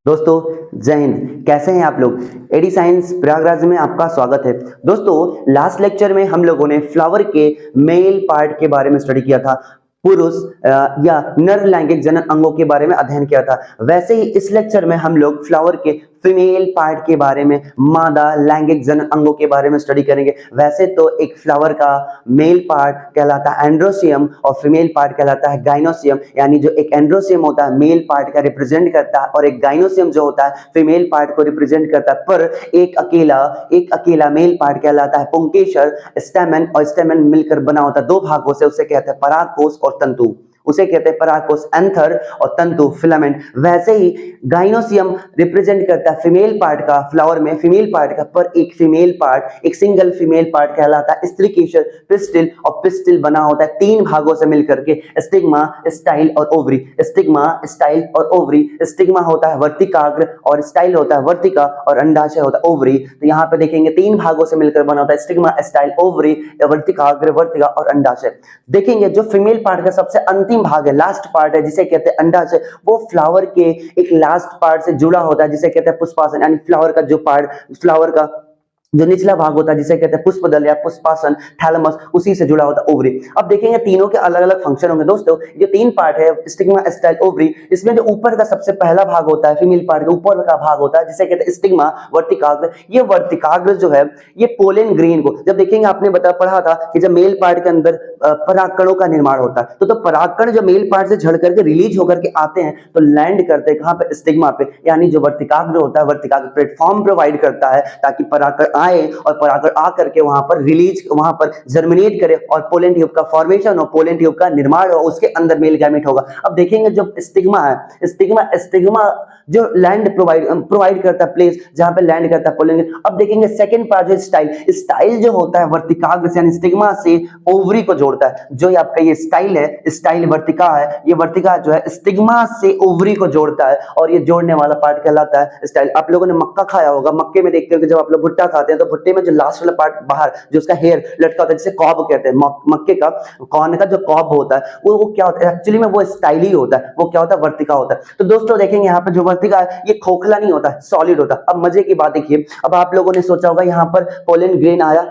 दोस्तों जय हिंद। कैसे हैं आप लोग। एडी साइंस प्रयागराज में आपका स्वागत है। दोस्तों लास्ट लेक्चर में हम लोगों ने फ्लावर के मेल पार्ट के बारे में स्टडी किया था, पुरुष या नर लैंगिक जनन अंगों के बारे में अध्ययन किया था। वैसे ही इस लेक्चर में हम लोग फ्लावर के फीमेल पार्ट के बारे में, मादा लैंगिक जनन अंगों के बारे में स्टडी करेंगे। वैसे तो एक फ्लावर का मेल पार्ट कहलाता है एंड्रोसियम और फीमेल पार्ट कहलाता है गाइनोसियम। यानी जो एक एंड्रोसियम होता है मेल पार्ट का रिप्रेजेंट करता है और एक गाइनोसियम जो होता है फीमेल पार्ट को रिप्रेजेंट करता है। पर एक अकेला मेल पार्ट कहलाता है पुंकेसर। स्टेमन और स्टेमन मिलकर बना होता है दो भागों से, उसे कहते हैं परागकोश और तंतु। उसे कहते हैं परागकोश एंथर और तंतु फिलामेंट। वैसे ही गाइनोसियम रिप्रेजेंट करता है फीमेल पार्ट का, फ्लावर में फीमेल पार्ट का। पर एक फीमेल पार्ट, एक सिंगल फीमेल पार्ट कहलाता है स्त्रीकेसर। पिस्टिल और पिस्टिल बना होता है तीन भागों से मिलकर के, स्टिग्मा, स्टाइल और ओवरी। स्टिग्मा, स्टाइल और ओवरी। स्टिग्मा होता है वर्तिकाग्र और स्टाइल होता है वर्तिका और अंडाशय होता है ओवरी। तो यहाँ पे देखेंगे तीन भागों से मिलकर बना होता है स्टिग्मा, स्टाइल, ओवरी, वर्तिकाग्र, वर्तिका और अंडाशय। देखेंगे जो फीमेल पार्ट का सबसे अंतिम भाग है, लास्ट पार्ट है, जिसे कहते हैं अंडाशय, वो फ्लावर के एक लास्ट पार्ट से जुड़ा होता है जिसे कहते हैं पुष्पासन। यानी फ्लावर का जो पार्ट, फ्लावर का जो निचला भाग होता है जिसे कहते हैं पुष्पदल या पुष्पासन, थैलेमस, उसी से जुड़ा होता है ओवरी। अब देखेंगे तीनों के अलग अलग फंक्शन होंगे। दोस्तों ये तीन पार्ट है, स्टिग्मा, स्टाइल, ओवरी। इसमें जो ऊपर का सबसे पहला भाग होता है फीमेल पार्ट का, ऊपर का भाग होता है जिसे कहते हैं स्टिग्मा, वर्तिकाग्र। ये वर्तिकाग्र जो है ये पोलन ग्रेन को, जब देखेंगे आपने पढ़ा था कि जब मेल पार्ट के अंदर परागकणों का निर्माण होता है तो परागकण जो मेल पार्ट से झड़ करके रिलीज होकर के आते हैं तो लैंड करते हैं कहां पे, स्टिग्मा पे। यानी जो वर्तिकाग्र होता है, वर्तिकाग्र प्लेटफॉर्म प्रोवाइड करता है ताकि परागकण आए और परागकण आकर के वहां पर रिलीज, वहां पर जर्मिनेट करे और पोलन ट्यूब का फॉर्मेशन हो, पोलन ट्यूब का निर्माण हो, उसके अंदर मेल गैमेट होगा। अब देखेंगे जो स्टिग्मा है, स्टिग्मा जो लैंड प्रोवाइड करता है, प्लेस जहां पे लैंड करता है पोलन। अब देखेंगे सेकंड पार्ट जो स्टाइल, स्टाइल जो होता है वर्तिकाग्र से यानी स्टिग्मा से ओवरी को जोड़ता है। जो ये आपका ये स्टाइल है, स्टाइल वर्तिका है, ये वर्तिका जो है स्टिग्मा से ओवरी को जोड़ता है और ये जोड़ने वाला पार्ट कहलाता है स्टाइल। आप लोगों ने मक्का खाया होगा, मक्के में देखते हो कि जब आप लोग भुट्टा खाते हैं तो भुट्टे में जो लास्ट वाला पार्ट बाहर जो उसका हेयर लटका होता है जिसे कॉब कहते हैं, मक्के का कॉर्न का जो कॉब होता है वो क्या होता है, एक्चुअली में वो स्टाइल ही होता है, वो क्या होता है, वर्तिका होता है। तो दोस्तों देखेंगे यहाँ पर जो वर्तिका है ये खोखला नहीं होता है, सॉलिड होता है। अब मजे की बात देखिए, अब आप लोगों ने सोचा होगा यहाँ पर पोलन ग्रेन आया,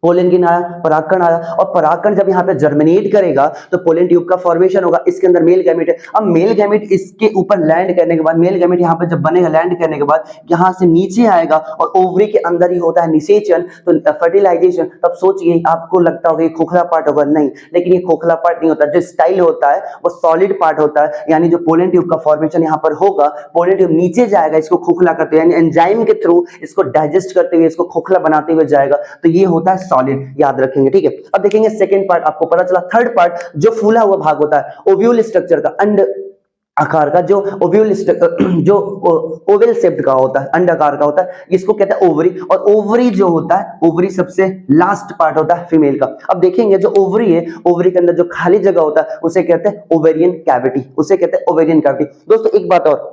पोलन ग्रेन आया, परागकण आया और परागकण जब यहाँ पे जर्मिनेट करेगा तो पोलन ट्यूब का फॉर्मेशन होगा, इसके अंदर मेल गैमेट है। अब मेल गैमेट इसके ऊपर लैंड करने के बाद, मेल गैमेट यहाँ पे जब बनेगा लैंड करने के बाद यहाँ से नीचे आएगा और ओवरी के अंदर ही होता है निषेचन, तो फर्टिलाइजेशन। तब सोचिए आपको लगता होगा ये खोखला पार्ट होगा, नहीं, लेकिन ये खोखला पार्ट नहीं होता। जो स्टाइल होता है वो सॉलिड पार्ट होता है, यानी जो पोलन ट्यूब का फॉर्मेशन यहाँ पर होगा, पोलन ट्यूब नीचे जाएगा इसको खोखला करते हुए, यानी एंजाइम के थ्रू इसको डाइजेस्ट करते हुए इसको खोखला बनाते हुए जाएगा, तो ये होता है सॉलिड, याद रखेंगे, ठीक है। अब देखेंगे सेकंड पार्ट, आपको पता चला। थर्ड पार्ट जो फूला हुआ भाग होता है ओव्यूल स्ट्रक्चर का, अंड आकार का, जो ओव्यूल जो ओवल शेप्ड का होता है, अंडाकार का होता है, इसको कहते हैं ओवरी। और ओवरी जो होता है, ओवरी सबसे लास्ट पार्ट होता है फीमेल का। अब देखेंगे जो ओवरी है, ओवरी के अंदर जो खाली जगह होता है उसे कहते हैं ओवेरियन कैविटी, उसे कहते हैं ओवेरियन कैविटी। दोस्तों एक बात और,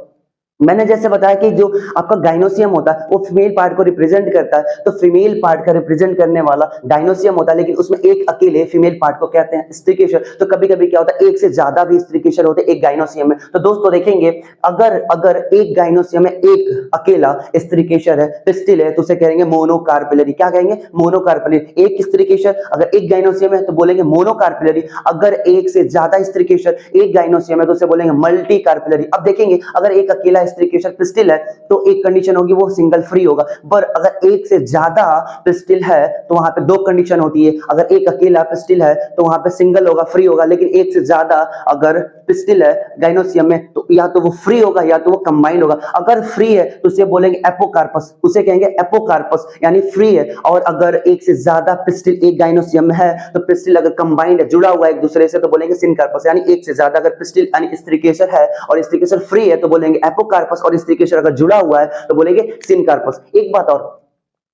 मैंने जैसे बताया कि जो आपका गाइनोसियम होता है वो फीमेल पार्ट को रिप्रेजेंट करता है, तो फीमेल पार्ट का रिप्रेजेंट करने वाला गाइनोसियम होता है, लेकिन उसमें एक अकेले फीमेल पार्ट को कहते हैं स्त्रीकेसर। तो कभी कभी क्या होता है एक से ज्यादा भी स्त्रीकेसर होते हैं एक गाइनोसियम में। तो दोस्तों देखेंगे अगर एक गाइनोसियम में एक अकेला स्त्रीकेसर है, पिस्टिल है, तो उसे कहेंगे मोनोकार्पेलरी। क्या कहेंगे? मोनोकार्पेलरी। एक स्त्रीकेसर अगर एक गाइनोसियम है तो बोलेंगे मोनोकार्पेलरी। अगर एक से ज्यादा स्त्रीकेसर एक गाइनोसियम है तो उसे बोलेंगे मल्टी कार्पेलरी। अब देखेंगे अगर एक अकेला स्त्रीकेसर पिस्टिल है तो एक कंडीशन होगी वो सिंगल फ्री होगा, पर अगर एक से ज्यादा पिस्टिल है तो वहां पे दो कंडीशन होती है। अगर एक अकेला पिस्टिल है तो वहां पे सिंगल होगा, फ्री होगा, लेकिन एक से ज्यादा अगर पिस्टिल है गाइनोसियम में तो या तो वो फ्री होगा या तो वो कंबाइंड होगा। अगर फ्री है तो उसे बोलेंगे एपोकार्पस, उसे कहेंगे एपोकार्पस, यानी फ्री है। और अगर एक से ज्यादा पिस्टिल एक गाइनोसियम में है तो पिस्टिल अगर कंबाइंड है, जुड़ा हुआ है एक दूसरे से, तो बोलेंगे सिनकार्पस। यानी एक से ज्यादा अगर पिस्टिल यानी स्त्रीकेसर है और स्त्रीकेसर फ्री है तो बोलेंगे एपोकार्पस, और स्त्रीकेसर अगर जुड़ा हुआ है तो बोलेंगे सिनकार्पस। एक बात और,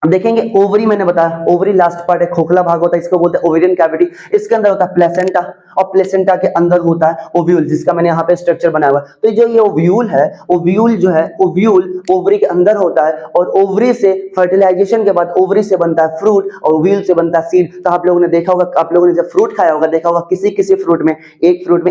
अब देखेंगे ओवरी, मैंने बताया ओवरी लास्ट पार्ट है, खोखला भाग होता है, इसको बोलते हैं ओवेरियन कैविटी। इसके अंदर होता है प्लेसेंटा और प्लेसेंटा के अंदर होता है ओव्यूल, जिसका मैंने यहाँ पे स्ट्रक्चर बनाया हुआ है। तो जो ये ओव्यूल है, ओव्यूल जो है, ओव्यूल ओवरी के अंदर होता है और ओवरी से फर्टिलाइजेशन के बाद ओवरी से बनता है फ्रूट और ओव्यूल से बनता है सीड। तो आप लोगों ने देखा होगा, आप लोगों ने जब फ्रूट खाया होगा देखा होगा किसी किसी फ्रूट में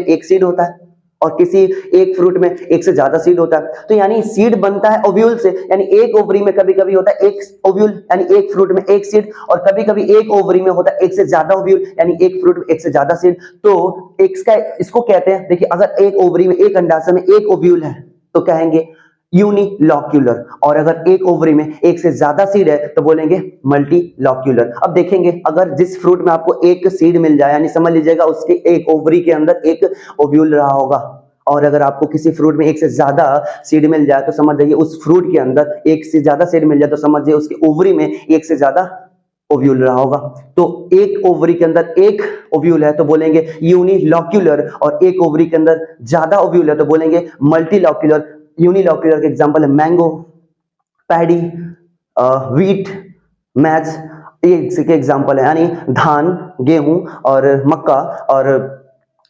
एक सीड होता है, और किसी एक फ्रूट में एक से ज्यादा सीड होता है। तो यानी सीड बनता है ओव्यूल से, यानी एक ओवरी में कभी कभी होता है एक ओव्यूल, यानी एक फ्रूट में एक सीड, और कभी कभी एक ओवरी में होता है एक से ज्यादा ओव्यूल, यानी एक फ्रूट में एक से ज्यादा सीड। तो इसको कहते हैं, देखिए अगर एक ओवरी में एक अंडाशय में एक ओव्यूल है तो कहेंगे यूनिलॉक्यूलर, और अगर एक ओवरी में एक से ज्यादा सीड है तो बोलेंगे मल्टीलॉक्यूलर। अब देखेंगे अगर जिस फ्रूट में आपको एक सीड मिल जाए, यानी समझ लीजिएगा उसके एक ओवरी के अंदर एक ओव्यूल रहा होगा, और अगर आपको किसी फ्रूट में एक से ज्यादा सीड मिल जाए तो समझ जाइए उस फ्रूट के अंदर एक से ज्यादा सीड मिल जाए तो समझ जाइए उसके ओवरी में एक से ज्यादा ओव्यूल रहा होगा। तो एक ओवरी के अंदर एक ओव्यूल है तो बोलेंगे यूनिलॉक्यूलर, और एक ओवरी के अंदर ज्यादा ओव्यूल है तो बोलेंगे मल्टीलॉक्यूलर। यूनिलॉक्यूलर के एग्जांपल है मैंगो, पैडी, व्हीट, मैज, ये इसके एग्जांपल है, यानी धान, गेहूं और मक्का और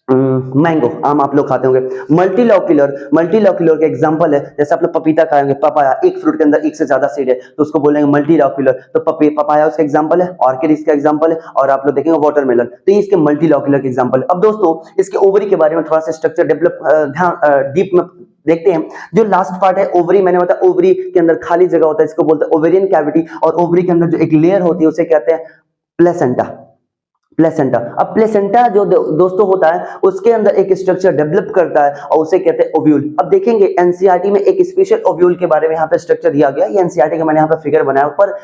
मैंगो आम आप लोग खाते होंगे। मल्टीलॉक्यूलर के एग्जांपल है, जैसे आप लोग पपीता खाएंगे, पपाया, एक फ्रूट के अंदर एक से ज्यादा सीड है तो उसको बोलेंगे मल्टीलॉक्यूलर। तो पपाया उसका एग्जांपल है, ऑर्किड इसका एग्जांपल है, और आप लोग देखेंगे वाटरमेलन, तो ये इसके मल्टीलॉक्यूलर के एग्जांपल है। अब दोस्तों इसके ओवरी के बारे में थोड़ा सा स्ट्रक्चर डेवलप डीप में देखते हैं। जो लास्ट पार्ट है ओवरी, मैंने बताया ओवरी के अंदर खाली जगह होता है, इसको बोलते हैं ओवेरियन कैविटी, और ओवरी के अंदर जो एक लेयर होती है उसे कहते हैं प्लेसेंटा। अब प्लेसेंटा जो दोस्तों होता है उसके अंदर एक स्ट्रक्चर डेवलप करता है और उसे कहते हैं ओव्यूल। अब देखेंगे एनसीईआरटी में एक स्पेशल ओव्यूल के बारे में यहाँ पे स्ट्रक्चर दिया गया, ये एनसीईआरटी का मैंने यहाँ पे फिगर बनाया, पर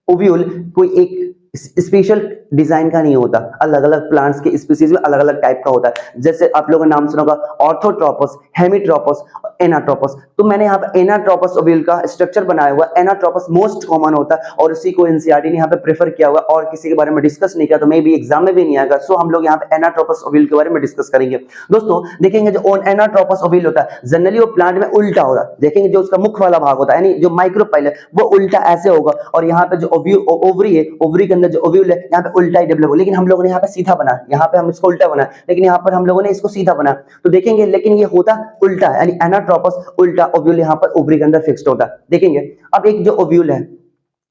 ओव्यूल कोई एक स्पेशल डिजाइन का नहीं होता, अलग अलग प्लांट्स के स्पीसीज में अलग अलग टाइप का होता है। जैसे आप लोगों ने नाम सुना होगा ऑर्थोट्रोपस, हेमिट्रोपस, एनाट्रोपस। तो मैंने यहाँ पे एनाट्रोपस ओव्यूल का स्ट्रक्चर बनाया हुआ। एनाट्रोपस मोस्ट कॉमन होता है और इसी को एनसीईआरटी ने यहाँ पे प्रेफर किया हुआ, और किसी के बारे में डिस्कस नहीं किया तो मे भी एग्जाम में भी नहीं आएगा। सो हम लोग यहाँ पे एनाट्रोपस ओव्यूल के बारे में डिस्कस करेंगे। दोस्तों देखेंगे जो एनाट्रोपस ओव्यूल होता है जनरली वो प्लांट में उल्टा होता है। देखेंगे जो उसका मुख्य वाला भाग होता है, यानी जो माइक्रोपाइल है वो उल्टा ऐसे होगा, और यहाँ पे जो ओवरी है, ओवरी के अंदर जो ओव्यूल है यहाँ पे उल्टा ही डेवलप हो, लेकिन हम लोगों ने यहाँ पे सीधा बनाया, यहाँ पे हम इसको उल्टा बनाया, लेकिन यहाँ पर हम लोगों ने इसको सीधा बनाया। तो देखेंगे लेकिन ये होता उल्टा है, यानी एनाट्रोपस उल्टा, ओव्यूल यहाँ पर ओवरी के अंदर फिक्स्ड होता है। देखेंगे अब एक जो ओव्यूल है,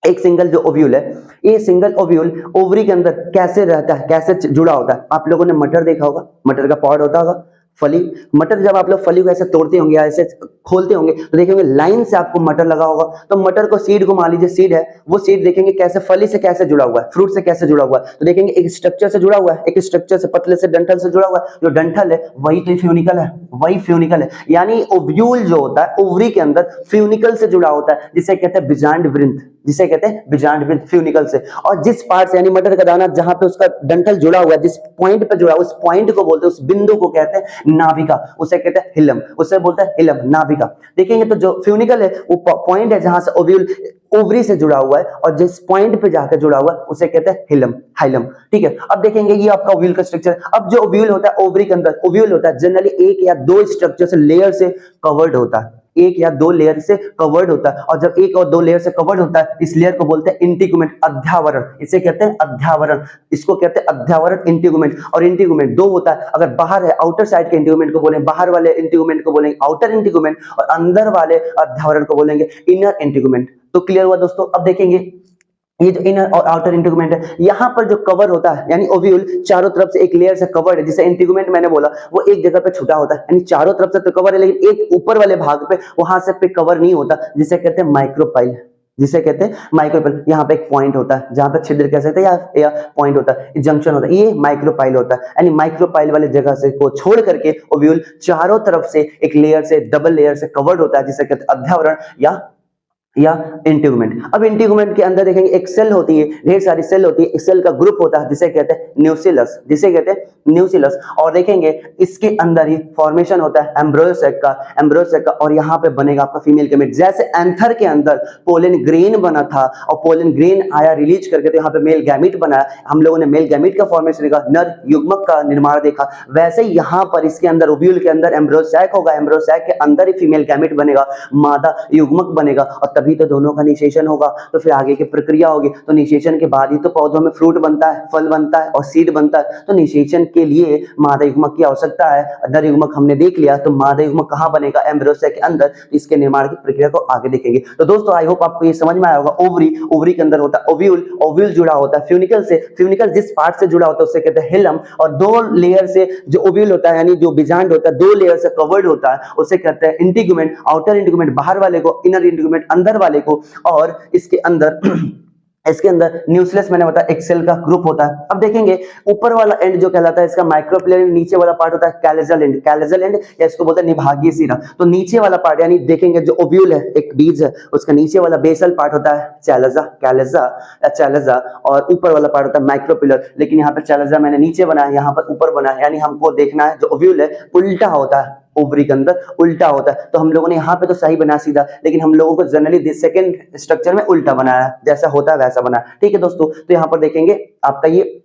एक सिंगल जो ओव्यूल है, ये सिंगल ओव्यूल ओवरी के अंदर कैसे रहता है, कैसे जुड़ा होता है। आप लोगों ने मटर देखा होगा, मटर का पॉड होता होगा, फली, मटर जब आप लोग फली को ऐसे तोड़ते होंगे या ऐसे खोलते होंगे तो देखेंगे लाइन से आपको मटर लगा होगा। तो मटर को सीड को मान लीजिए सीड है, वो सीड देखेंगे कैसे फली से कैसे जुड़ा हुआ है, फ्रूट से कैसे जुड़ा हुआ है। तो देखेंगे एक स्ट्रक्चर से जुड़ा हुआ है, एक स्ट्रक्चर से पतले से डंठल से जुड़ा हुआ है। जो डंठल है वही तो फ्यूनिकल है, वही फ्यूनिकल है, यानी ओव्यूल जो होता है ओवरी के अंदर फ्यूनिकल से जुड़ा होता है, जिसे कहते हैं बिजांड वृंत, जिसे कहते हैं बिजांड वृंत फ्यूनिकल से। और जिस पार्ट से यानी मटर का दाना जहां पे उसका डंठल जुड़ा हुआ है, जिस पॉइंट पे जुड़ा हुआ उस पॉइंट को बोलते हैं, उस बिंदु को कहते हैं नाभिका, उसे कहते हैं हिलम, उसे बोलते हैं हिलम, नाभिका। देखेंगे तो जो फ्यूनिकल है वो पॉइंट है जहां से ओव्यूल ओवरी से जुड़ा हुआ है, और जिस पॉइंट पे जाकर जुड़ा हुआ है उसे कहते हैं हिलम, हाइलम। ठीक है, अब देखेंगे ये आपका ओव्यूल का स्ट्रक्चर। अब जो ओव्यूल होता है ओवरी के अंदर, ओव्यूल होता है जनरली एक या दो स्ट्रक्चर से लेयर से कवर्ड होता है, एक या दो लेयर से कवर्ड होता है। और जब एक और दो लेयर से कवर्ड होता है इस लेयर को बोलते हैं इंटीगुमेंट, अध्यावरण, इसे कहते हैं अध्यावरण, इसको कहते हैं अध्यावरण, इंटीगुमेंट। और इंटीगुमेंट दो होता है, अगर बाहर है आउटर साइड के इंटीगुमेंट को बोलेंगे, बाहर वाले इंटीगुमेंट को बोलेंगे आउटर इंटीगुमेंट, और अंदर वाले अध्यावरण को बोलेंगे इनर इंटीगुमेंट। तो क्लियर हुआ दोस्तों। अब देखेंगे ये जो इनर और आउटर इंटीगुमेंट है, यहाँ पर जो कवर होता है यानी ओव्यूल चारों तरफ से एक लेयर से कवर्ड है, जिसे इंटीगुमेंट मैंने बोला, वो एक जगह पे छुटा होता है, यानी चारों तरफ से तो कवर है लेकिन एक ऊपर वाले भाग पे वहां से पे कवर नहीं होता, जिसे कहते हैं माइक्रोपाइल, जिसे कहते हैं माइक्रोपाइल। यहाँ पे एक पॉइंट होता है जहां पे छिद्र कह सकते हैं या पॉइंट होता है, जंक्शन होता है, ये माइक्रोपाइल होता है। यानी माइक्रोपाइल वाले जगह से को छोड़ करके ओव्यूल चारों तरफ से एक लेयर से, डबल लेयर से कवर्ड होता है, जिसे कहते हैं अध्यावरण या इंटीगुमेंट। अब इंटीगुमेंट के अंदर देखेंगे एक सेल होती है, ढेर सारी सेल होती है, एक सेल का ग्रुप होता है जिसे कहते हैं न्यूसिलस, जिसे कहते हैं न्यूसिलस। और देखेंगे इसके अंदर ही फॉर्मेशन होता है एम्ब्रियोसेक का, और यहाँ पे बनेगा आपका फीमेल गैमेट। जैसे एंथर के अंदर पोलन ग्रेन बना था और पोलन ग्रेन आया रिलीज करके, तो यहाँ पे मेल गैमेट बना, हम लोगों ने मेल गैमेट का फॉर्मेशन देखा, नर युग्मक का निर्माण देखा। वैसे ही यहाँ पर इसके अंदर ओव्यूल के अंदर एम्ब्रियोसेक होगा, एम्ब्रियोसेक के अंदर ही फीमेल गैमेट बनेगा, मादा युग्मक बनेगा, और तभी तो दोनों का निषेचन होगा, तो फिर आगे की प्रक्रिया होगी, तो निषेचन के बाद ही तो पौधों में फ्रूट बनता है, फल बनता है और सीड बनता है। तो निषेचन के लिए मादा युग्मक की आवश्यकता है। नर युग्मक हमने देख लिया, तो मादा युग्मक कहाँ बनेगा, एम्ब्रियो सैक के अंदर। तो इसके निर्माण की प्रक्रिया को आगे देखेंगे। तो दोस्तों आई होप आपको ये समझ में आया होगा। ओवरी, ओवरी के अंदर होता है ओव्यूल, ओव्यूल जुड़ा होता है फ्यूनिकल से, फ्यूनिकल जिस पार्ट से जुड़ा होता है उसे कहते हैं हिलम, और दो लेयर से जो ओव्यूल होता है यानी जो बीजांड होता है दो लेयर से कवर्ड होता है उसे कहते हैं इंटीगुमेंट, आउटर इंटीगुमेंट बाहर वाले को, इनर इंटीगुमेंट अंदर वाले को, और इसके अंदर इसके अंदर न्यूक्लियस मैंने बताया एक सेल का ग्रुप होता है। अब देखेंगे ऊपर वाला एंड जो कहलाता है इसका माइक्रोपिलर, नीचे वाला पार्ट होता है कैलेजल एंड, कैलेजल एंड या इसको बोलते हैं निभागीय सिरा। तो नीचे वाला पार्ट यानी देखेंगे जो ओव्यूल है, एक बीज है, उसका नीचे वाला बेसल पार्ट होता है चैलेजा, कैलेजा या चैलेजा, और ऊपर वाला पार्ट होता है माइक्रोपिलर। लेकिन यहाँ पर चैलेजा मैंने नीचे बनाया, यहाँ पर ऊपर बनाया, यानी हमको देखना है जो ओव्यूल है उल्टा होता है, ओवरी के अंदर उल्टा होता है। तो हम लोगों ने यहाँ पे तो सही बना सीधा, लेकिन हम लोगों को जनरली सेकंड स्ट्रक्चर में उल्टा बनाया, जैसा होता है वैसा बना। ठीक है दोस्तों, तो यहाँ पर देखेंगे आपका ये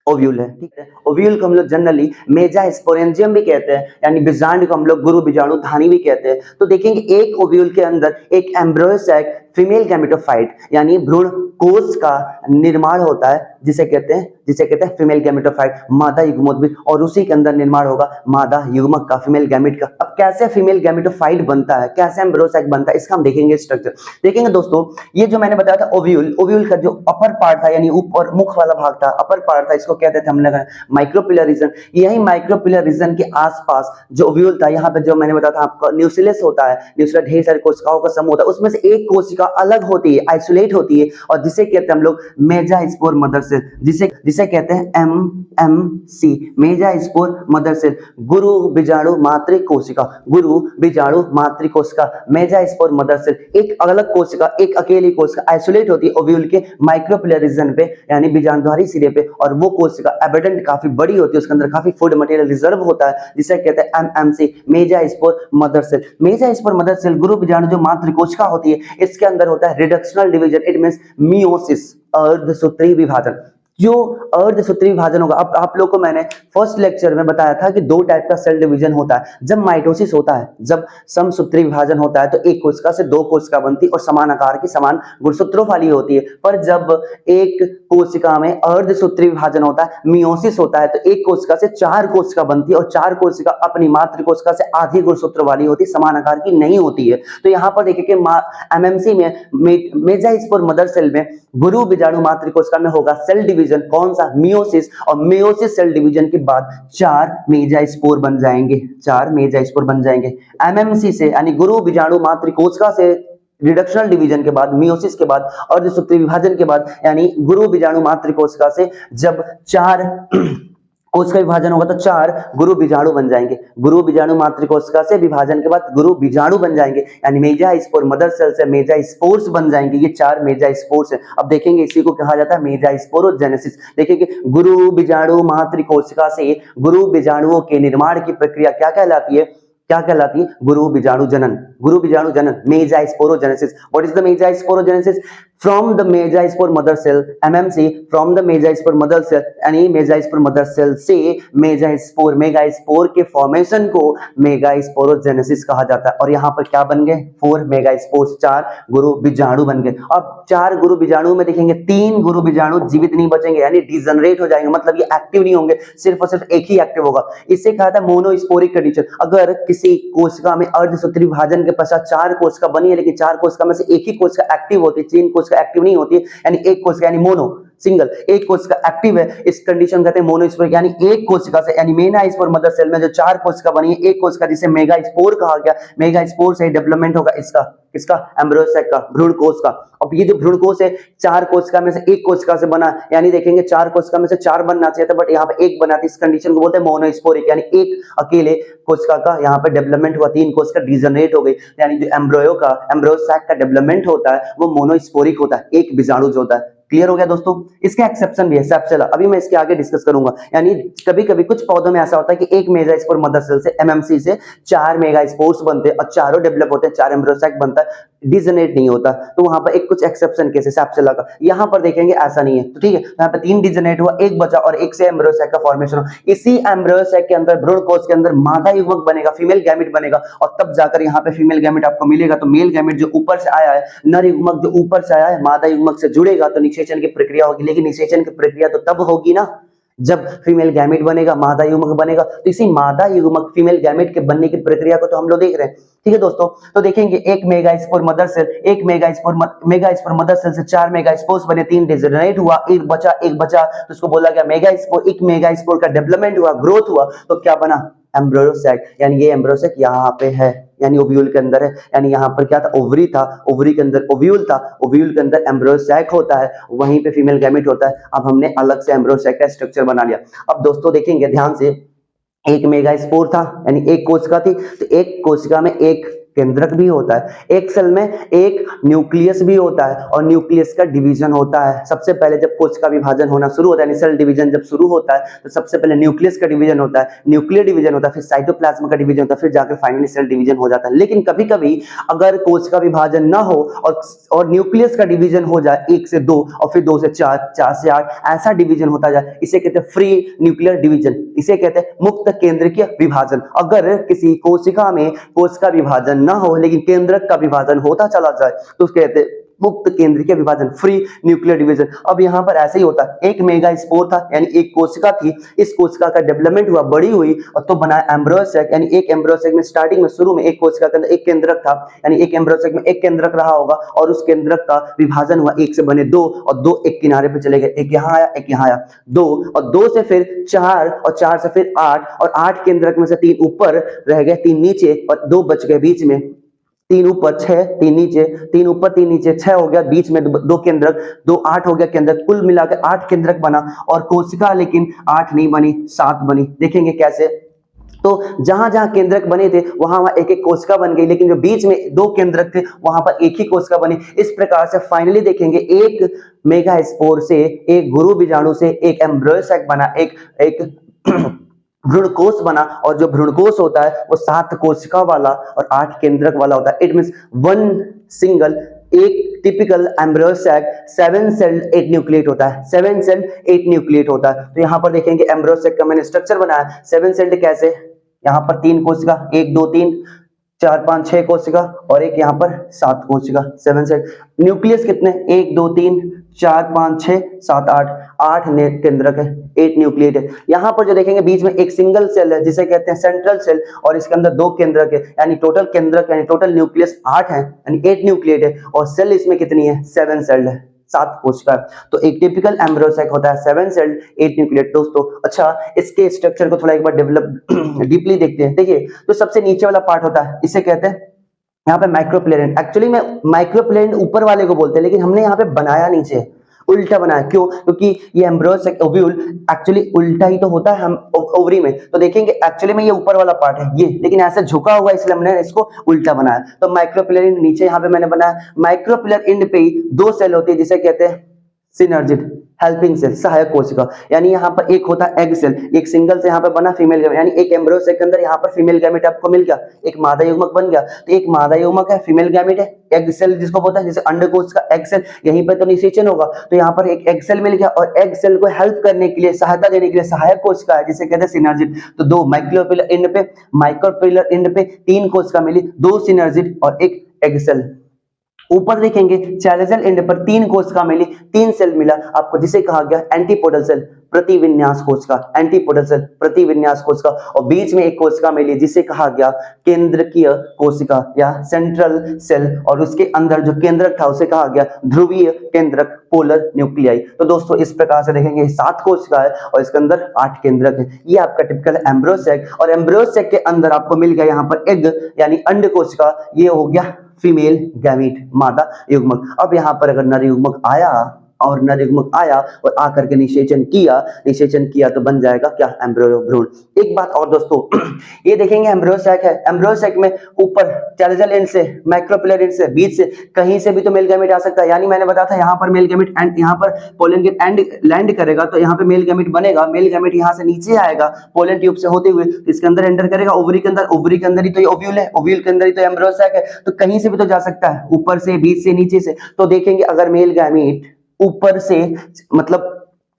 ओव्यूल है। ठीक है, ओव्यूल को हम लोग जनरली मेजा स्पोरेंजियम भी कहते हैं, यानी बीजांड को हम लोग गुरु बीजाणु धानी भी कहते हैं। तो देखेंगे एक ओव्यूल के अंदर एक एम्ब्रियो सैक फीमेल गैमेटोफाइट यानी भ्रूण कोष का निर्माण होता है, जिसे कहते हैं फीमेल गैमेटोफाइट, मादा युग्मोद्भिद, और उसी के अंदर निर्माण होगा मादा युग्मक का, फीमेल गैमेट का। अब कैसे फीमेल गैमेटोफाइट बनता है, कैसे एम्ब्रियो सैक बनता है, इसका हम देखेंगे स्ट्रक्चर। देखेंगे दोस्तों, ये जो मैंने बताया था ओव्यूल, ओव्यूल का जो अपर पार्ट था यानी ऊपर मुख वाला भाग था, अपर पार्ट था, इसको कहते थे हम लोग माइक्रोपिलर रीजन। यही माइक्रोपिलर रीजन के आसपास जो ओव्यूल था, यहाँ पे जो मैंने बताया था आपका न्यूक्लियस होता है, न्यूक्लियस ढेर सारी कोशिकाओं का समूह होता है, उसमें से एक कोशिका अलग होती है, आइसोलेट होती है, और जिसे कहते हैं हम लोग मेजास्पोर मदर सेल, जिसे कहते हैं एमएमसी, मेजास्पोर मदर सेल, गुरु बीजाणु मातृ कोशिका, गुरु बीजाणु मातृ कोशिका, मेजास्पोर मदर सेल। एक अलग कोशिका, एक अकेली कोशिका आइसोलेट होती है ओव्यूल के माइक्रोपिलर रीजन पे यानी बीजाणुधारी सिरे पे, और वो कोशिका एबंडेंट काफी बड़ी होती है, उसके अंदर काफी फूड मटेरियल रिजर्व होता है, जिसे कहते हैं MMC, megaspore mother cell. Megaspore mother cell गुरु बीजाणु जो मातृ कोशिका होती है, इसके अंदर होता है reductional division, it means meiosis, अर्धसूत्री विभाजन। जो अर्धसूत्री विभाजन होगा, अब आप लोग को मैंने फर्स्ट लेक्चर में बताया था कि दो टाइप का सेल डिवीजन होता है। जब माइटोसिस होता है, जब समसूत्री विभाजन होता है, तो एक कोशिका से दो कोशिका बनती और समान आकार की, समान गुणसूत्रों वाली होती है। पर जब एक कोशिका में अर्धसूत्री विभाजन होता है, मियोसिस होता है, तो एक कोशिका से चार कोशिका बनती है, और चार कोशिका अपनी मातृ कोशिका से आधी गुणसूत्र वाली होती, समान आकार की नहीं होती है। तो यहाँ पर देखिए कि एमएमसी में, मेजास्पोर मदर सेल में, गुरु बीजाणु मातृ कोशिका में होगा सेल डिवीजन, कौन सा, मियोसिस, और मियोसिस सेल डिवीजन के बाद चार मेजास्पोर बन जाएंगे, चार मेजास्पोर बन जाएंगे। एमएमसी से यानी गुरु बीजाणु मातृ कोशिका से रिडक्शनल डिवीजन के बाद, मियोसिस के बाद, अर्धसूत्री विभाजन के बाद, यानी गुरु बीजाणु मातृ कोशिका से जब चार कोशिका विभाजन होगा तो चार गुरु बीजाणु बन जाएंगे। गुरु बीजाणु मातृ कोशिका से विभाजन के बाद गुरु बीजाणु बन जाएंगे, यानी मेजास्पोर मदर सेल से मेजास्पोर्स बन जाएंगे। ये चार मेजास्पोर्स हैं। अब देखेंगे इसी को कहा जाता है मेजास्पोरोजेनेसिस। देखिए गुरु बीजाणु मातृ कोशिका से गुरु बीजाणुओं के निर्माण की प्रक्रिया क्या कहलाती है, क्या कहलाती है, गुरु बीजाणु जनन, गुरु बीजाणु जनन, megasporogenesis. What is the megasporogenesis? From the megaspore mother cell, MMC, from the megaspore mother cell, यानी मेजास्पोर मदर सेल से मेगास्पोर, मेगास्पोर के फॉर्मेशन को मेगास्पोरोजेनेसिस कहा जाता है। और यहाँ पर क्या बन गए, 4 मेगास्पोर्स, 4 गुरु बीजाणु बन गए। अब 4 गुरु बीजाणु में देखेंगे 3 गुरु बीजाणु जीवित नहीं बचेंगे, यानी डिजनरेट हो जाएंगे, मतलब ये एक्टिव नहीं होंगे, सिर्फ और सिर्फ एक ही एक्टिव होगा। इससे कहा था मोनोस्पोरिक कंडीशन। अगर किसी कोशिका में अर्धसूत्री विभाजन के पश्चात 4 कोशिका बनी है, लेकिन 4 कोशिका में से एक ही कोशिका एक्टिव होती है, 3 कोशिका एक्टिव नहीं होती है, यानी एक कोशिका यानी मोनो, सिंगल, एक कोशिका एक्टिव है, इस कंडीशन कहते हैं मोनोस्पोरिक। यानी एक कोशिका से, यानी मेगास्पोर मदर सेल में जो 4 कोशिका बनी है, एक कोशिका जिसे मेगास्पोर कहा गया, मेगास्पोर से डेवलपमेंट होगा इसका, किसका, एम्ब्रियो सैक का, भ्रूण कोश का। अब ये जो भ्रूण कोश है 4 कोशिका में से एक कोशिका से बना, यानी देखेंगे 4 कोशिका में से 4 बनना चाहिए था, बट यहाँ पे एक बना थी। इस कंडीशन को बोलते हैं मोनोस्पोरिक, यानी एक अकेले कोशिका का यहाँ पे डेवलपमेंट हुआ, 3 कोशिका डिजनरेट हो गई। यानी जो एम्ब्रियो सैक का डेवलपमेंट होता है वो मोनोस्पोरिक होता है, एक बीजाणु जो होता है, क्लियर हो गया दोस्तों। इसका एक्सेप्शन भी है सेप्सेला, अभी मैं इसके आगे डिस्कस करूंगा। यानी कभी कभी कुछ पौधों में ऐसा होता है कि एक मेगास्पोर मदर सेल से एमएमसी से 4 मेगास्पोर्स बनते हैं और चारों डेवलप होते हैं, 4 एम्ब्रियोसाइक बनता है, डिजनरेट नहीं होता। तो वहां पर एक कुछ एक्सेप्शन केस है सेप्सेला का, यहां पर देखेंगे ऐसा नहीं है। तो ठीक है, यहाँ पे 3 डिजनरेट हुआ, एक बचा और एक से एम्ब्रियोसाइक का फॉर्मेशन हो। इसी एम्ब्रियोसाइक के अंदर भ्रूण कोश के अंदर मादा युग्मक बनेगा, फीमेल गैमेट बनेगा, और तब जाकर यहाँ पे फीमेल गैमेट आपको मिलेगा। तो मेल गैमेट जो ऊपर से आया है, नर युग्मक जो ऊपर से आया है मादा युग्मक से जुड़ेगा तो निषेचन की प्रक्रिया होगी। लेकिन निषेचन की प्रक्रिया तो तब होगी ना जब फीमेल गैमेट बनेगा, मादा युग्मक बनेगा। तो इसी मादा युग्मक फीमेल गैमेट के बनने की प्रक्रिया को तो हम लोग देख रहे हैं। ठीक है दोस्तों, तो देखेंगे एक मेगास्पोर मदर सेल, एक मेगास्पोर मदर सेल से 4 मेगास्पोर्स बने, 3 डिजनरेट हुआ, एक बचा तो उसको बोला गया मेगास्पोर। एक मेगास्पोर का डेवलपमेंट हुआ, ग्रोथ हुआ, तो क्या बना एम्ब्रियोसैक। यानी ये एम्ब्रियोसैक यहाँ पे है, यानी ओव्यूल के अंदर है। यानी यहाँ पर क्या था, ओवरी था, ओवरी के अंदर ओव्यूल था, ओव्यूल के अंदर एम्ब्रियोसैक होता है, वहीं पे फीमेल गैमेट होता है। अब हमने अलग से एम्ब्रियोसैक का स्ट्रक्चर बना लिया। अब दोस्तों देखेंगे ध्यान से, एक मेगास्पोर था यानी एक कोशिका थी, तो एक कोशिका में एक केंद्रक भी होता है, एक सेल में एक न्यूक्लियस भी होता है, और न्यूक्लियस का डिवीजन होता है। सबसे पहले जब कोशिका विभाजन होना शुरू होता है, सेल डिवीजन जब शुरू होता है, तो सबसे पहले न्यूक्लियस का डिवीजन होता है, न्यूक्लियर डिवीजन होता है, फिर साइटोप्लाज्म का डिवीजन होता है, फिर जाकर फाइनली सेल डिवीजन हो जाता है। लेकिन कभी कभी अगर कोशिका विभाजन ना हो और न्यूक्लियस का डिवीजन हो जाए 1 से 2 और फिर 2 से 4, 4 से 8, ऐसा डिवीजन होता जाए, इसे कहते हैं फ्री न्यूक्लियर डिवीजन, इसे कहते हैं मुक्त केंद्रकीय विभाजन। अगर किसी कोशिका में कोशिका विभाजन ना हो लेकिन केंद्रक का विभाजन होता चला जाए तो उसके कहते हैं मुक्त केंद्रीय विभाजन, फ्री न्यूक्लियर डिवीजन। अब यहाँ पर ऐसे ही होता है, एक मेगास्पोर था यानी एक कोशिका थी, इस कोशिका का डेवलपमेंट हुआ, बड़ी हुई और तो बना एम्ब्रियोसैक। यानी एक एम्ब्रियोसैक में स्टार्टिंग में शुरू में एक कोशिका के अंदर एक केंद्रक था, यानी एक एम्ब्रियोसैक में एक केंद्रक रहा होगा और उस केंद्रक का विभाजन हुआ, एक से बने 2 और 2 एक किनारे पे चले गए, एक यहाँ आया एक यहाँ आया, 2 और 2 से फिर 4 और 4 से फिर 8 और 8 केंद्रक में से 3 ऊपर रह गए, 3 नीचे और 2 बच गए बीच में, 3 ऊपर 6 3 नीचे, 3 ऊपर 3 नीचे 6 हो गया, बीच में 2 केंद्रक, 2 8 हो गया केंद्रक, कुल मिलाकर 8 केंद्रक बना। और कोशिका लेकिन 8 नहीं बनी, 7 बनी। देखेंगे कैसे, तो जहां जहां केंद्रक बने थे वहां वहां एक एक कोशिका बन गई, लेकिन जो बीच में 2 केंद्रक थे वहां पर एक ही कोशिका बनी। इस प्रकार से फाइनली देखेंगे एक मेगास्पोर से, एक गुरु बीजाणु से एक एम्ब्रियोसैक बना, एक भ्रूणकोश बना, और जो भ्रूणकोश होता है वो 7 कोशिका वाला और 8 केंद्रक वाला होता है। इट मींस वन सिंगल, एक टिपिकल एम्ब्रियोसैक 7 सेल्ड 8 न्यूक्लिएट होता है, 7 सेल्ड 8 न्यूक्लिएट होता है। तो यहाँ पर देखेंगे एम्ब्रियोसैक का मैंने स्ट्रक्चर बनाया, 7 सेल्ड कैसे, यहाँ पर 3 कोशिका, 1 2 3 4 5 6 कोशिका और एक यहाँ पर 7 कोशिका, 7 सेल। न्यूक्लियस कितने, 1 2 3 4 5 6 7 8, 8 केंद्रक है, 8 न्यूक्लिएट है। यहाँ पर जो देखेंगे बीच में एक सिंगल सेल है जिसे कहते हैं सेंट्रल सेल, और इसके अंदर 2 केंद्रक है, यानी टोटल केंद्रक यानी टोटल न्यूक्लियस 8 है, यानी 8 न्यूक्लिएट है, और सेल इसमें कितनी है, 7 सेल है, 7 कोशिका। तो एक टिपिकल एम्ब्रियोसैक होता है 7 सेल्ड 8 न्यूक्लिएट दोस्तों। अच्छा, इसके स्ट्रक्चर को थोड़ा एक बार डेवलप डीपली देखते हैं। देखिए, तो सबसे नीचे वाला पार्ट होता है, इसे कहते हैं यहाँ पे माइक्रोप्लेन। एक्चुअली में माइक्रोप्लेन ऊपर वाले को बोलते हैं, लेकिन हमने यहाँ पे बनाया नीचे, उल्टा बनाया। क्यों? क्योंकि ये एम्ब्रियोसैक ओव्यूल एक्चुअली उल्टा ही तो होता है हम ओवरी में, तो देखेंगे एक्चुअली में ये ऊपर वाला पार्ट है ये, लेकिन ऐसे झुका हुआ इसलिए हमने इसको उल्टा बनाया। तो माइक्रोपिलर इंड नीचे यहाँ पे मैंने बनाया, माइक्रोपिलर इंड पे ही 2 सेल होती है जिसे कहते हैं सिनर्जिड, हेल्पिंग सेल, सहायक कोशिका। यानी यहाँ पर एक होता है एग सेल, एक सिंगल से यहाँ पे बना फीमेल गैमेट, यानी एक एम्ब्रियोसैक के अंदर यहाँ पर फीमेल गैमेट आपको मिल गया, एक मादा युग्मक बन गया। तो एक मादा युग्मक है, फीमेल गैमेट है, एग सेल जिसको बोलते हैं, जैसे अंडकोश का एग सेल, यहीं पर तो निषेचन होगा, तो यहाँ पर एक एग सेल मिल गया, और एग सेल को हेल्प करने के लिए, सहायता देने के लिए सहायक कोशिका है जिसे कहते हैं सिनर्जिड। तो 2 माइक्रोपिलर इंड पे 3 कोशिका मिली, 2 सिनर्जिड और एक एग सेल। ऊपर देखेंगे चैलेजल एंड पर 3 कोशिका मिली, 3 सेल मिला आपको जिसे कहा गया एंटीपोडल सेल, प्रतिविन्यास कोशिका, एंटीपोडल सेल, प्रतिविन्यास कोशिका। और बीच में एक कोशिका मिली जिसे कहा गया केंद्रकीय कोशिका या सेंट्रल सेल, और उसके अंदर जो केंद्रक था उसे कहा गया ध्रुवीय केंद्रक, पोलर न्यूक्लियाई। तो दोस्तों इस प्रकार से देखेंगे 7 कोशिका है और इसके अंदर 8 केंद्रक है। ये आपका टिपिकल एम्ब्रियोसैक, और एम्ब्रियोसैक के अंदर आपको मिल गया यहाँ पर एग यानी अंड कोशिका, ये हो गया फीमेल गैमीट, मादा युग्मक। अब यहाँ पर अगर नर युग्मक आया और नर युग्मक आया और आकर के निषेचन किया तो बन जाएगा क्या, एम्ब्रियो भ्रूण। एक बात और दोस्तों, ये देखेंगे एम्ब्रियो सैक है, एम्ब्रियो सैक में ऊपर टेलोजल एंड से, माइक्रोपिलर एंड से, बीच से कहीं से भी तो मेल गैमेट आ सकता है। यानी मैंने बताया था यहाँ पर मेल गैमेट एंड यहाँ पर पोलन गेट एंड लैंड करेगा तो यहाँ पे मेल गैमेट बनेगा, मेल गैमेट यहाँ से नीचे आएगा पोलन ट्यूब से होते हुए इसके अंदर एंटर करेगा, ओवरी के अंदर, ओवरी के अंदर ही तो ये ओव्यूल है, ओव्यूल के अंदर ही तो एम्ब्रियो सैक है, तो कहीं से भी तो जा सकता है, ऊपर से, बीच से, नीचे से। तो देखेंगे अगर मेल गैमेट ऊपर से मतलब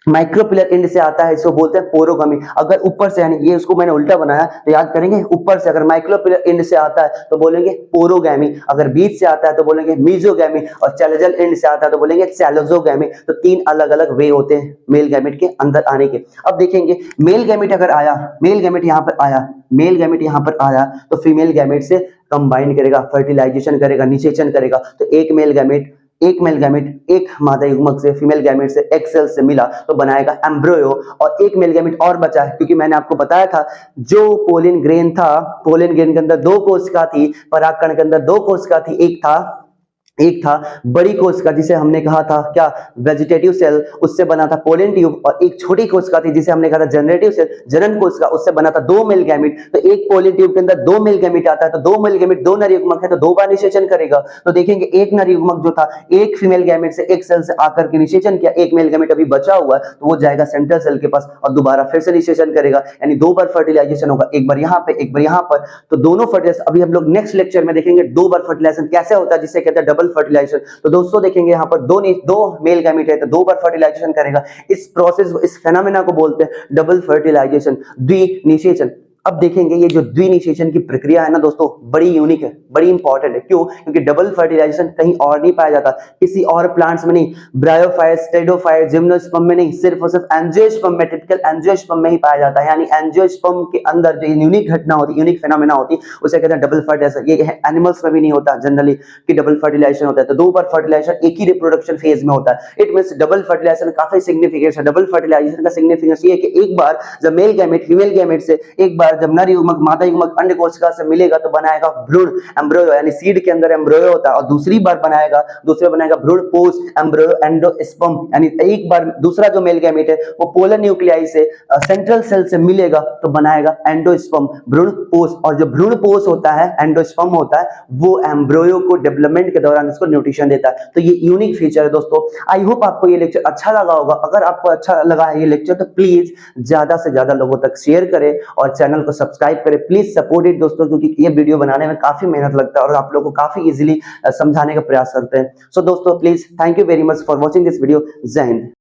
माइक्रोपिलर एंड से आता है इसको बोलते हैं पोरोगामी। अगर ऊपर से, यानी ये उसको मैंने उल्टा बनाया तो याद करेंगे, ऊपर से अगर माइक्रोपिलर एंड से आता है तो बोलेंगे पोरोगैमी, अगर बीच से आता है तो बोलेंगे मीजोगैमी, और चैलोजल एंड से आता है तो बोलेंगे चैलोजोगैमी। तो तीन अलग अलग वे होते हैं मेल गैमेट के अंदर आने के। अब देखेंगे मेल गैमेट अगर आया, मेल गैमेट यहाँ पर आया, मेल गैमेट यहाँ पर आया तो फीमेल गैमेट से कंबाइन करेगा, फर्टिलाइजेशन करेगा, निषेचन करेगा। तो एक मेल गैमेट एक मादा युग्मक से, फीमेल गैमेट से, एक सेल से मिला तो बनाएगा एम्ब्रियो, और एक मेल गैमेट और बचा है, क्योंकि मैंने आपको बताया था जो पोलिन ग्रेन था, पोलिन ग्रेन के अंदर दो कोशिका थी, परागकण के अंदर दो कोशिका थी, एक था बड़ी कोशिका जिसे हमने कहा था क्या, वेजिटेटिव सेल, उससे बना था पोलन ट्यूब, और एक छोटी कोशिका थी जिसे हमने कहा था जनरेटिव सेल, जनन कोशिका, उससे बना था दो मेल गैमेट। तो एक पोलन ट्यूब के अंदर दो मेल गैमेट आता है, तो दो मेल गैमेट, दो नर युग्मक है तो दो बार निषेचन करेगा। तो देखेंगे एक नर युग्मक जो था एक फीमेल गैमेट से, एक सेल से आकर के निषेचन किया, एक मेल गैमेट अभी बचा हुआ है तो वो जाएगा सेंट्रल सेल के पास और दोबारा फिर से निषेचन करेगा, यानी दो बार फर्टिलाइजेशन होगा, एक बार यहाँ पे, एक बार यहाँ पर। तो दोनों फर्टिलाइजेशन अभी हम लोग नेक्स्ट लेक्चर में देखेंगे, दो बार फर्टिलाइजेशन कैसे होता है, जिसे कहते हैं डबल फर्टिलाइजेशन। तो दोस्तों देखेंगे यहाँ पर दो मेल गैमेट है तो दो बार फर्टिलाइजेशन करेगा। इस प्रोसेस को, इस फेनोमेना को बोलते हैं डबल फर्टिलाइजेशन, द्विनिषेचन। अब देखेंगे ये जो द्विनिषेचन की प्रक्रिया है ना दोस्तों, बड़ी यूनिक है, बड़ी इंपॉर्टेंट है। क्यों? क्योंकि डबल फर्टिलाइजेशन कहीं और नहीं पाया जाता, किसी और प्लांट्स में नहीं, ब्रायोफाइट्स, स्टेडोफाइट्स, जिम्नोस्पर्म में नहीं, सिर्फ और सिर्फ एंजियोस्पर्म में, टिपिकल एंजियोस्पर्म में ही पाया जाता है। यानी एंजियोस्पर्म के अंदर जो यूनिक घटना होती, यूनिक फेनोमेना होती, उसे कहते हैं डबल फर्टिलाइजेशन। ये एनिमल्स में भी नहीं होता जनरली कि डबल फर्टिलाइजेशन होता है। तो दो बार फर्टिलाइजेशन एक ही रिप्रोडक्शन फेज में होता है। इट मींस डबल फर्टिलाइजेशन काफी सिग्निफिकेंस है। डबल फर्टिलाइजेशन का सिग्निफिकेंस ये है कि एक बार जब मेल गैमेट फीमेल गैमेट से, एक बार जब नर युग्मक मादा युग्मक अंड कोशिका से मिलेगा तो बनाएगा भ्रूण, एम्ब्रियो, यानी सीड के अंदर एम्ब्रियो होता है, और दूसरी बार बनाएगा भ्रूण पोष, एम्ब्रियो, एंडोस्पर्म, यानी एक बार दूसरा जो मेल गैमेट है वो पोलर न्यूक्लियाई से सेंट्रल सेल से मिलेगा तो बनाएगा एंडोस्पर्म, भ्रूण पोष। और जो भ्रूण पोष होता है, एंडोस्पर्म होता है, वो एम्ब्रियो को डेवलपमेंट के दौरान इसको न्यूट्रिशन देता है। तो ये यूनिक फीचर है दोस्तों। आई होप आपको ये लेक्चर अच्छा लगा होगा। अगर आपको अच्छा लगा है ये लेक्चर तो प्लीज ज्यादा से ज्यादा लोगों तक शेयर करें और चैनल को सब्सक्राइब करें। प्लीज सपोर्ट इट दोस्तों, क्योंकि ये वीडियो बनाने में काफी मेहनत लगता है और आप लोगों को काफी इजीली समझाने का प्रयास करते हैं। सो दोस्तों please, thank you very much for watching this video. जय हिंद।